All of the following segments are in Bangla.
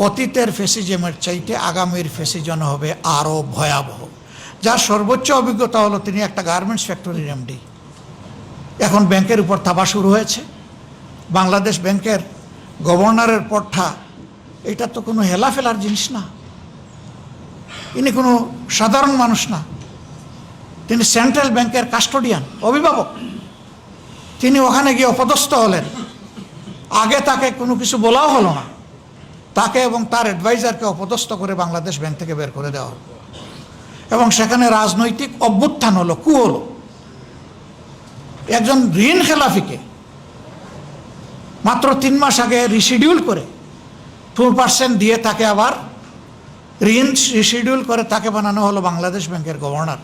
অতীতের ফ্যাসিজমের চাইতে আগামীর ফ্যাসিজম হবে আরও ভয়াবহ। যার সর্বোচ্চ অভিজ্ঞতা হলো তিনি একটা গার্মেন্টস ফ্যাক্টরির এমডি। এখন ব্যাংকের উপর থাবা শুরু হয়েছে। বাংলাদেশ ব্যাংকের গভর্নরের পদটা এটা তো কোনো হেলাফেলার জিনিস না। ইনি কোনো সাধারণ মানুষ না, তিনি সেন্ট্রাল ব্যাংকের কাস্টোডিয়ান, অভিভাবক। তিনি ওখানে গিয়ে অপদস্থ হলেন। আগে তাকে কোনো কিছু বলাও হলো না, তাকে এবং তার অ্যাডভাইজারকে অপদস্থ করে বাংলাদেশ ব্যাংক থেকে বের করে দেওয়া হলো এবং সেখানে রাজনৈতিক অভ্যুত্থান হলো, কু হলো। একজন ঋণ খেলাফিকে মাত্র 3 মাস আগে রিশিডিউল করে 2% দিয়ে তাকে আবার ঋণ রিশিডিউল করে তাকে বানানো হলো বাংলাদেশ ব্যাংকের গভর্নর।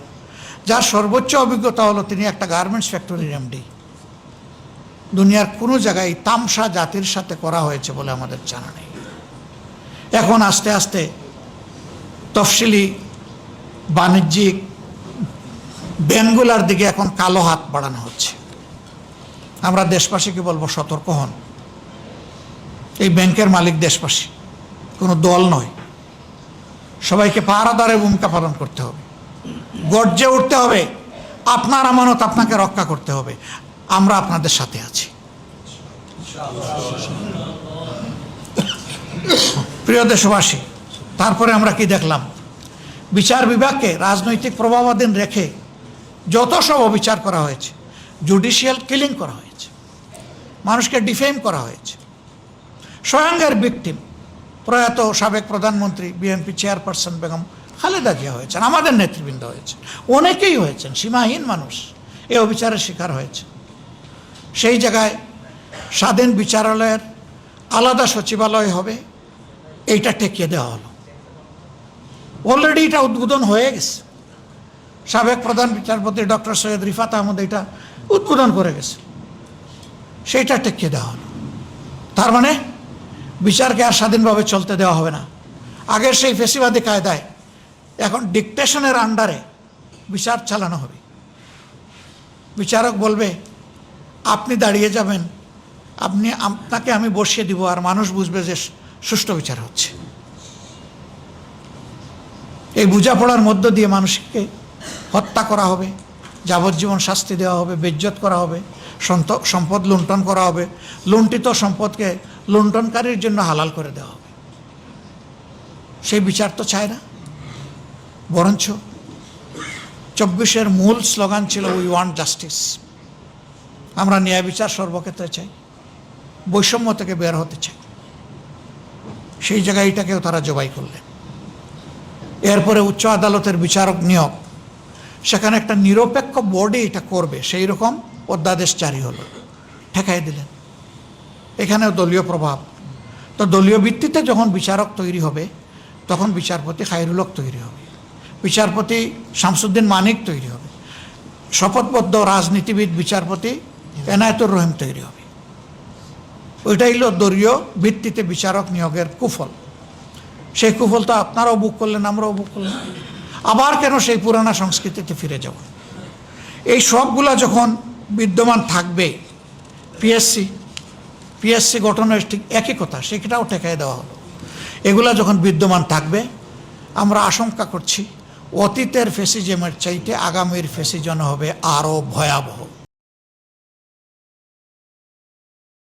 যার সর্বোচ্চ অভিজ্ঞতা হলো তিনি একটা গার্মেন্টস ফ্যাক্টরির এমডি। দুনিয়ার কোনো জায়গায় তামসা জাতির সাথে করা হয়েছে বলে আমাদের জানা নেই। এখন আস্তে আস্তে তফসিলি বাণিজ্যিক ব্যাংকগুলোর দিকে এখন কালো হাত বাড়ানো হচ্ছে। আমরা দেশবাসীকে বলবো, সতর্ক হন। এই ব্যাংকের মালিক দেশবাসী, কোনো দল নয়। সবাইকে পাহারাদারের ভূমিকা পালন করতে হবে, গর্জে উঠতে হবে। আপনার আমানত আপনাকে রক্ষা করতে হবে। আমরা আপনাদের সাথে আছি। প্রিয় দেশবাসী, তারপরে আমরা কি দেখলাম? বিচার বিভাগকে রাজনৈতিক প্রভাবাধীন রেখে যত সব অবিচার করা হয়েছে, জুডিশিয়াল কিলিং করা হয়েছে, মানুষকে ডিফেম করা হয়েছে। স্বয়ংের ভিকটিম প্রয়াত সাবেক প্রধানমন্ত্রী বিএনপি চেয়ারপারসন বেগম খালেদা জিয়া হয়েছেন, আমাদের নেতৃবৃন্দ হয়েছেন, অনেকেই হয়েছেন। সীমাহীন মানুষ এই অবিচারের শিকার হয়েছে। সেই জায়গায় স্বাধীন বিচারালয়ের আলাদা সচিবালয় হবে, এইটা ঠেকিয়ে দেওয়া হলো। অলরেডি এটা উদ্বোধন হয়ে গেছে। সাবেক প্রধান বিচারপতি ডক্টর সৈয়দ রিফাত আহমদ এটা উদ্বোধন করে গেছে, সেইটা ঠেকিয়ে দেওয়া হলো। তার মানে বিচারকে আর স্বাধীনভাবে চলতে দেওয়া হবে না। আগের সেই ফেসিবাদী কায়দায় এখন ডিকটেশনের আন্ডারে বিচার চালানো হবে। বিচারক বলবে, আপনি দাঁড়িয়ে যাবেন, আপনাকে আমি বসিয়ে দিব, আর মানুষ বুঝবে যে সুষ্ঠু বিচার হচ্ছে। এই বোঝাপড়ার মধ্য দিয়ে মানুষকে হত্যা করা হবে, যাবজ্জীবন শাস্তি দেওয়া হবে, বেইজ্জত করা হবে, সম্পদ লুণ্ঠন করা হবে, লুণ্ঠিত সম্পদকে লুণ্ঠনকারীর জন্য হালাল করে দেওয়া হবে। সেই বিচার তো চায় না। বরঞ্চ 24-এর মূল স্লোগান ছিল, উই ওয়ান্ট জাস্টিস। আমরা ন্যায় বিচার সর্বক্ষেত্রে চাই, বৈষম্য থেকে বের হতে চাই। সেই জায়গায় এটাকেও তারা জবাই করলেন। এরপরে উচ্চ আদালতের বিচারক নিয়োগ, সেখানে একটা নিরপেক্ষ বডি এটা করবে, সেই রকম অধ্যাদেশ জারি হলো, ঠেকাই দিলেন। এখানেও দলীয় প্রভাব। তো দলীয় ভিত্তিতে যখন বিচারক তৈরি হবে, তখন বিচারপতি খায়রুল হক তৈরি হবে, বিচারপতি শামসুদ্দিন মানিক তৈরি হবে, শপথবদ্ধ রাজনীতিবিদ বিচারপতি এনায়েতুর রহিম তৈরি হবে। ওইটাই হলো দলীয় ভিত্তিতে বিচারক নিয়োগের কুফল। সেই কুফল তো আপনারাও বুক করলেন, আমরাও বুক করলাম। আবার কেন সেই পুরানা সংস্কৃতিতে ফিরে যাব? এই সবগুলা যখন বিদ্যমান থাকবে, পিএসসি গঠনের ঠিক একই কথা, সেটাও ঠেকাই দেওয়া হলো। এগুলা যখন বিদ্যমান থাকবে, আমরা আশঙ্কা করছি অতীতের ফ্যাসিজমের চাইতে আগামীর ফ্যাসিজম হবে আরও ভয়াবহ।